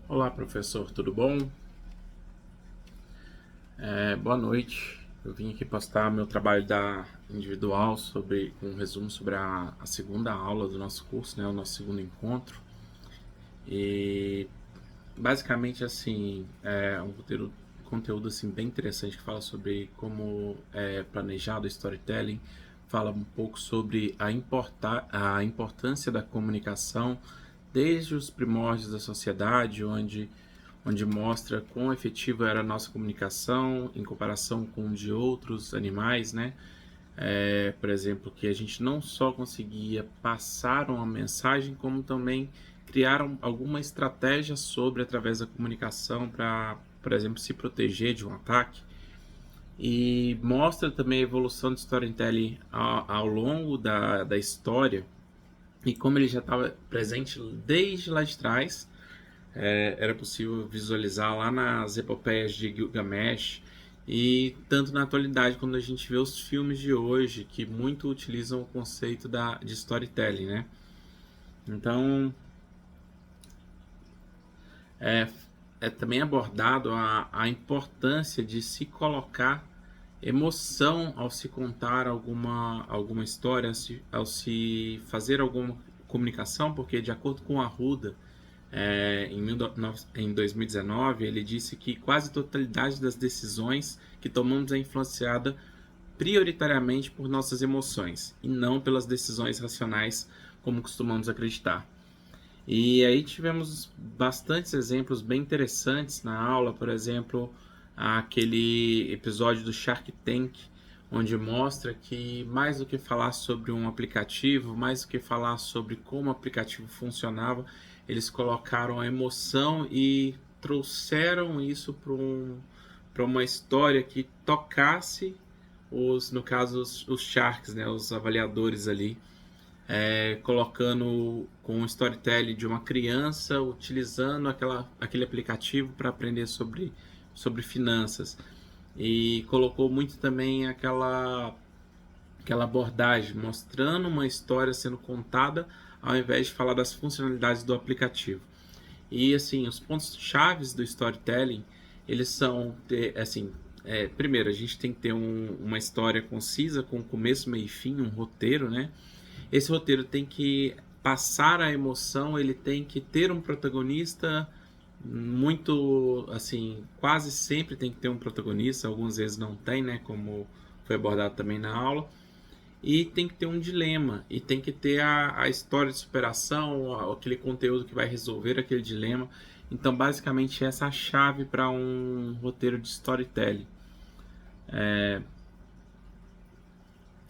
Olá, professor, tudo bom? Boa noite. Eu vim aqui postar meu trabalho da individual sobre um resumo sobre a segunda aula do nosso curso, né, o nosso segundo encontro. E basicamente assim, é um conteúdo assim bem interessante que fala sobre como é planejado o storytelling, fala um pouco sobre a importância da comunicação desde os primórdios da sociedade, onde mostra quão efetiva era a nossa comunicação em comparação com de outros animais, né? Por exemplo, que a gente não só conseguia passar uma mensagem, como também criar alguma estratégia sobre através da comunicação para, por exemplo, se proteger de um ataque. E mostra também a evolução do storytelling ao longo da história e como ele já estava presente desde lá de trás. Era possível visualizar lá nas epopeias de Gilgamesh e tanto na atualidade quando a gente vê os filmes de hoje que muito utilizam o conceito de storytelling, né? Então é, é também abordado a importância de se colocar emoção ao se contar alguma história, ao se fazer alguma comunicação, porque de acordo com Arruda, em 2019, ele disse que quase a totalidade das decisões que tomamos é influenciada prioritariamente por nossas emoções e não pelas decisões racionais, como costumamos acreditar. E aí tivemos bastantes exemplos bem interessantes na aula, por exemplo, aquele episódio do Shark Tank, onde mostra que mais do que falar sobre um aplicativo, mais do que falar sobre como o aplicativo funcionava, eles colocaram a emoção e trouxeram isso para uma história que tocasse no caso, os sharks, né, os avaliadores ali, colocando com o storytelling de uma criança utilizando aquele aplicativo para aprender sobre finanças. E colocou muito também aquela abordagem, mostrando uma história sendo contada ao invés de falar das funcionalidades do aplicativo. E assim, os pontos chaves do storytelling, eles são, assim, primeiro, a gente tem que ter uma história concisa, com começo, meio e fim, um roteiro, né? Esse roteiro tem que passar a emoção, ele tem que ter um protagonista muito, assim, quase sempre tem que ter um protagonista, algumas vezes não tem, né, como foi abordado também na aula, e tem que ter um dilema, e tem que ter a história de superação, aquele conteúdo que vai resolver aquele dilema. Então, basicamente, essa é a chave para um roteiro de storytelling.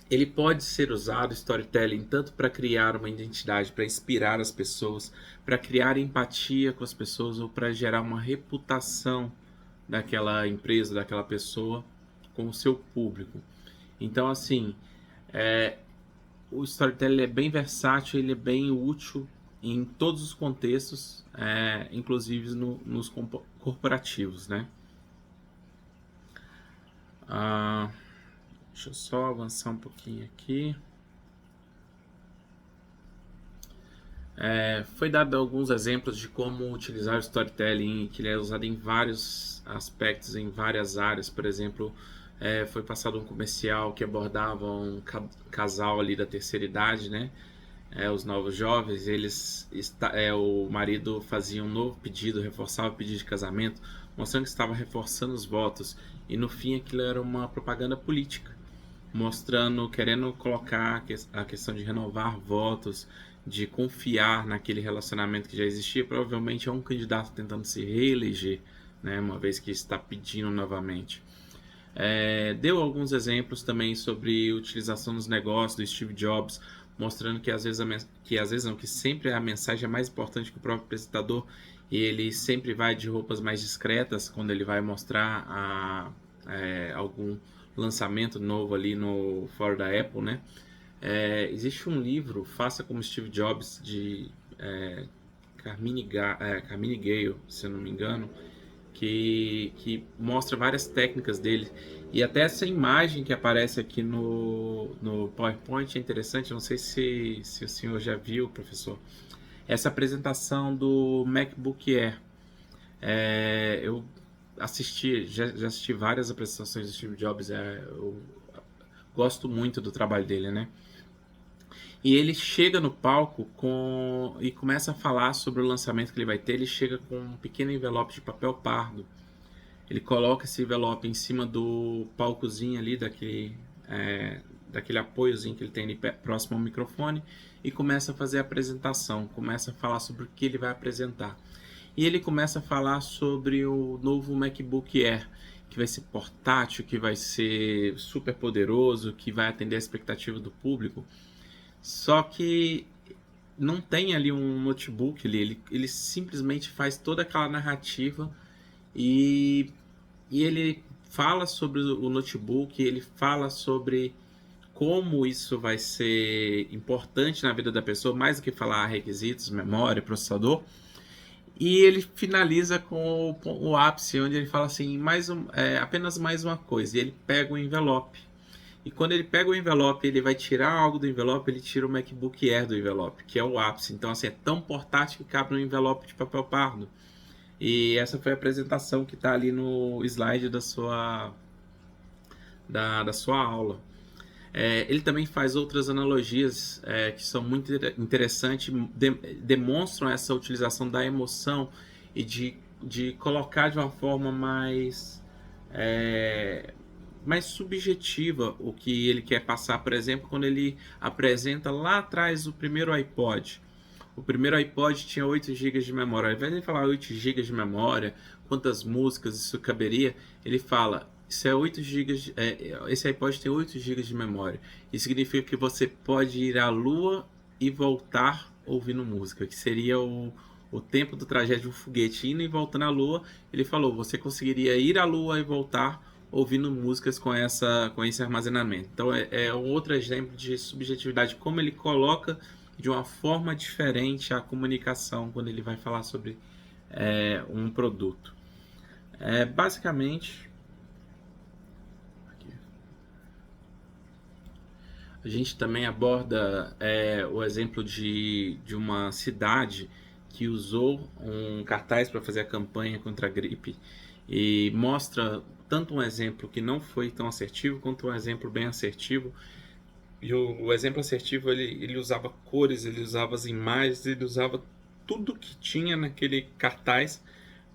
Ele pode ser usado, storytelling, tanto para criar uma identidade, para inspirar as pessoas, para criar empatia com as pessoas ou para gerar uma reputação daquela empresa, daquela pessoa com o seu público. Então, assim, é, o storytelling é bem versátil, ele é bem útil em todos os contextos, inclusive nos corporativos, né? Ah, deixa eu só avançar um pouquinho aqui. Foi dado alguns exemplos de como utilizar o storytelling, que ele é usado em vários aspectos, em várias áreas. Por exemplo, foi passado um comercial que abordava um casal ali da terceira idade, né? Os novos jovens, o marido fazia um novo pedido, reforçava o pedido de casamento, mostrando que estava reforçando os votos. E no fim aquilo era uma propaganda política, mostrando, querendo colocar a questão de renovar votos, de confiar naquele relacionamento que já existia. Provavelmente é um candidato tentando se reeleger, né, uma vez que está pedindo novamente. Deu alguns exemplos também sobre utilização nos negócios do Steve Jobs, mostrando que que sempre a mensagem é mais importante que o próprio apresentador, e ele sempre vai de roupas mais discretas quando ele vai mostrar algum lançamento novo ali no fora da Apple, né? Existe um livro, Faça como Steve Jobs, de Carmine Gale, se eu não me engano, que mostra várias técnicas dele. E até essa imagem que aparece aqui no PowerPoint é interessante, não sei se o senhor já viu, professor. Essa apresentação do MacBook Air. Eu já assisti várias apresentações do Steve Jobs, eu gosto muito do trabalho dele, né? E ele chega no palco e começa a falar sobre o lançamento que ele vai ter. Ele chega com um pequeno envelope de papel pardo. Ele coloca esse envelope em cima do palcozinho ali, daquele apoiozinho que ele tem ali próximo ao microfone, e começa a fazer a apresentação, começa a falar sobre o que ele vai apresentar. E ele começa a falar sobre o novo MacBook Air, que vai ser portátil, que vai ser super poderoso, que vai atender a expectativa do público. Só que não tem ali um notebook, ele simplesmente faz toda aquela narrativa e ele fala sobre o notebook, ele fala sobre como isso vai ser importante na vida da pessoa, mais do que falar requisitos, memória, processador. E ele finaliza com o ápice, onde ele fala assim, apenas mais uma coisa. E ele pega o envelope. E quando ele pega o envelope, ele vai tirar algo do envelope, ele tira o MacBook Air do envelope, que é o ápice. Então, assim, é tão portátil que cabe no envelope de papel pardo. E essa foi a apresentação que está ali no slide da sua aula. Ele também faz outras analogias que são muito interessantes, demonstram essa utilização da emoção e de colocar de uma forma mais subjetiva o que ele quer passar. Por exemplo, quando ele apresenta lá atrás o primeiro iPod. O primeiro iPod tinha 8 GB de memória. Ao invés de ele falar 8 GB de memória, quantas músicas isso caberia, ele fala, isso é 8 GB, esse iPod tem 8 GB de memória. Isso significa que você pode ir à Lua e voltar ouvindo música, que seria o tempo do trajeto de um foguete indo e voltando à Lua. Ele falou, você conseguiria ir à Lua e voltar ouvindo músicas com esse armazenamento. Então é um outro exemplo de subjetividade, como ele coloca de uma forma diferente a comunicação quando ele vai falar sobre um produto. Basicamente, a gente também aborda o exemplo de uma cidade que usou um cartaz para fazer a campanha contra a gripe e mostra tanto um exemplo que não foi tão assertivo quanto um exemplo bem assertivo. E o exemplo assertivo, ele usava cores, ele usava as imagens, ele usava tudo que tinha naquele cartaz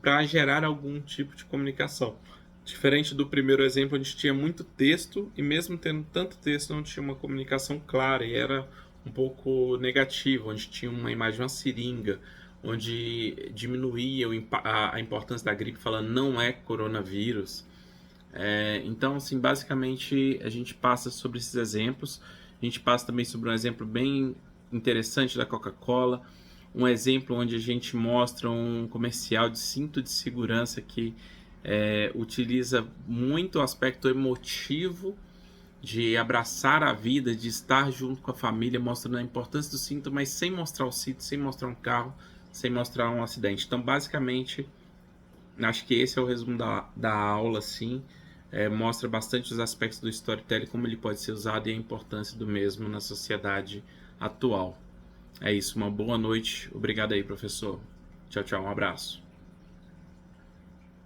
para gerar algum tipo de comunicação. Diferente do primeiro exemplo, onde tinha muito texto, e mesmo tendo tanto texto, não tinha uma comunicação clara, e era um pouco negativo, onde tinha uma imagem de uma seringa, onde diminuía a importância da gripe, falando não é coronavírus. Então, assim, basicamente a gente passa sobre esses exemplos. A gente passa também sobre um exemplo bem interessante da Coca-Cola, um exemplo onde a gente mostra um comercial de cinto de segurança que utiliza muito o aspecto emotivo de abraçar a vida, de estar junto com a família, mostrando a importância do cinto, mas sem mostrar o cinto, sem mostrar um carro, sem mostrar um acidente. Então, basicamente, acho que esse é o resumo da aula, sim. Mostra bastante os aspectos do storytelling, como ele pode ser usado e a importância do mesmo na sociedade atual. É isso, uma boa noite. Obrigado aí, professor. Tchau, tchau, um abraço.